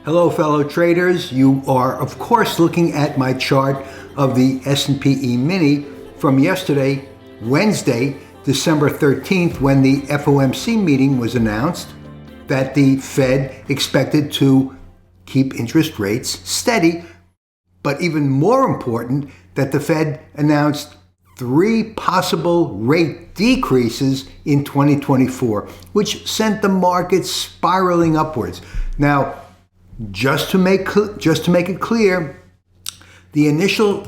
Hello, fellow traders. You are, of course, looking at my chart of the S&P E-mini from yesterday, Wednesday, December 13th, when the FOMC meeting was announced that the Fed expected to keep interest rates steady, but even more important, that the Fed announced 3 possible rate decreases in 2024, which sent the market spiraling upwards. Now, just to make it clear, the initial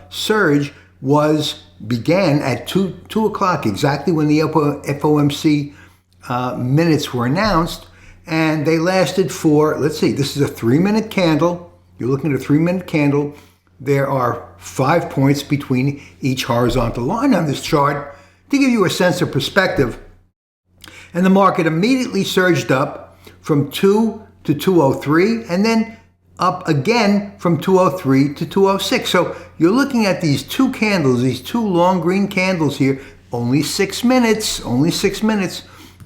surge began at 2 o'clock, exactly when the FOMC minutes were announced, and they lasted for, let's see, this is a 3-minute candle. You're looking at a 3-minute candle. There are 5 points between each horizontal line on this chart to give you a sense of perspective. And the market immediately surged up from 2 to 203, and then up again from 203 to 206. So you're looking at these 2 candles, these 2 long green candles here, only 6 minutes,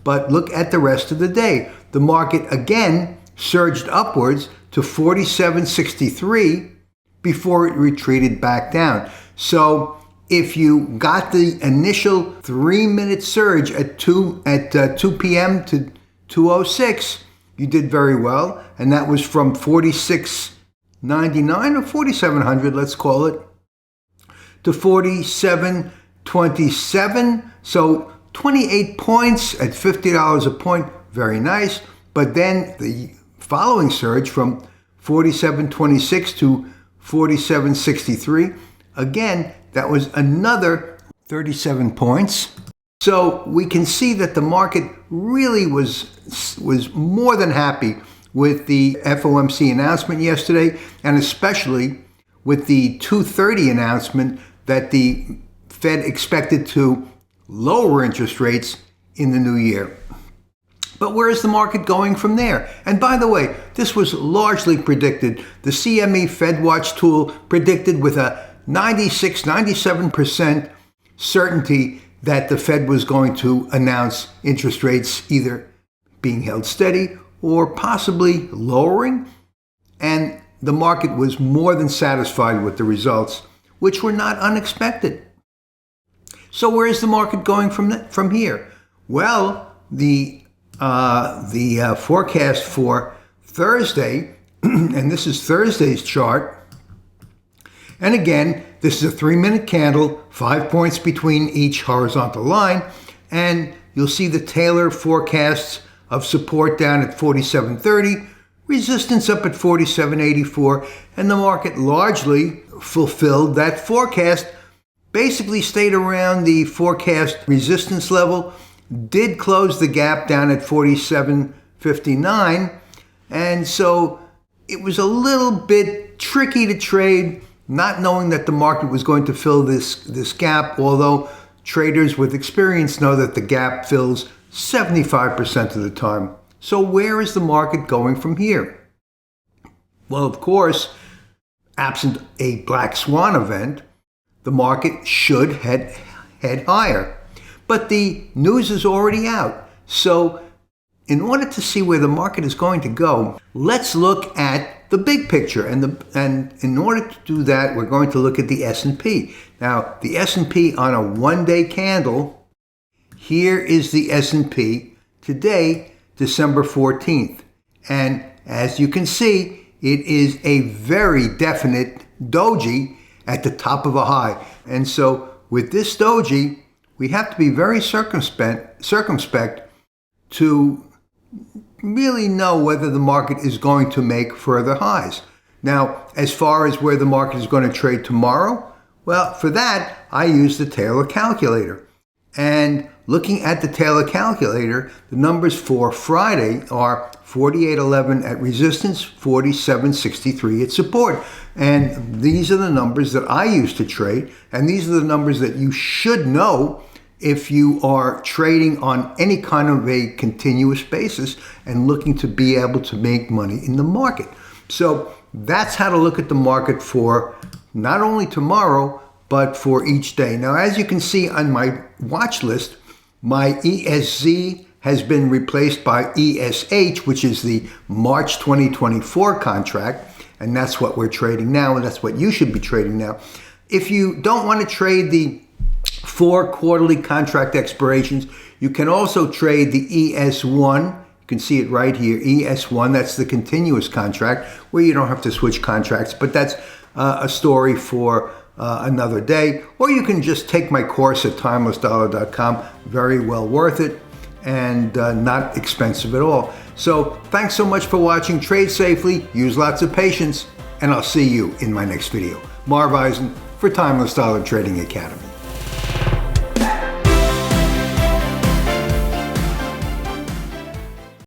but look at the rest of the day. The market again surged upwards to 47.63 before it retreated back down. So if you got the initial 3-minute surge at 2 p.m. to 2:06, you did very well, and that was from 46.99 or 4,700, let's call it, to 47.27. So 28 points at $50 a point, very nice. But then the following surge from 47.26 to 47.63, again, that was another 37 points. So we can see that the market really was more than happy with the FOMC announcement yesterday, and especially with the 2:30 announcement that the Fed expected to lower interest rates in the new year. But where is the market going from there? And by the way, this was largely predicted. The CME FedWatch tool predicted with a 97% certainty that the Fed was going to announce interest rates either being held steady or possibly lowering. And the market was more than satisfied with the results, which were not unexpected. So where is the market going from here? Well, the forecast for Thursday, and this is Thursday's chart, and again, this is a 3-minute candle, 5 points between each horizontal line, and you'll see the Taylor forecasts of support down at 47.30, resistance up at 47.84, and the market largely fulfilled that forecast, basically stayed around the forecast resistance level, did close the gap down at 47.59, and so it was a little bit tricky to trade, not knowing that the market was going to fill this gap, although traders with experience know that the gap fills 75% of the time. So where is the market going from here? Well, of course, absent a black swan event, the market should head higher. But the news is already out. So in order to see where the market is going to go, let's look at the big picture. And in order to do that, we're going to look at the S&P. Now, the S&P on a 1-day candle, here is the S&P today, December 14th. And as you can see, it is a very definite doji at the top of a high. And so with this doji, we have to be very circumspect to really know whether the market is going to make further highs. Now, as far as where the market is going to trade tomorrow, well, for that, I use the Taylor calculator. And looking at the Taylor calculator, the numbers for Friday are 48.11 at resistance, 47.63 at support. And these are the numbers that I use to trade, and these are the numbers that you should know if you are trading on any kind of a continuous basis and looking to be able to make money in the market. So that's how to look at the market for not only tomorrow, but for each day. Now, as you can see on my watch list, my ESZ has been replaced by ESH, which is the March 2024 contract, and that's what we're trading now, and that's what you should be trading now. If you don't want to trade the 4 quarterly contract expirations, you can also trade the ES1. You can see it right here, ES1, that's the continuous contract where you don't have to switch contracts, but that's a story for another day. Or you can just take my course at timelessdollar.com, very well worth it and not expensive at all. So thanks so much for watching. Trade safely, use lots of patience, and I'll see you in my next video. Marv Eisen for Timeless Dollar Trading Academy.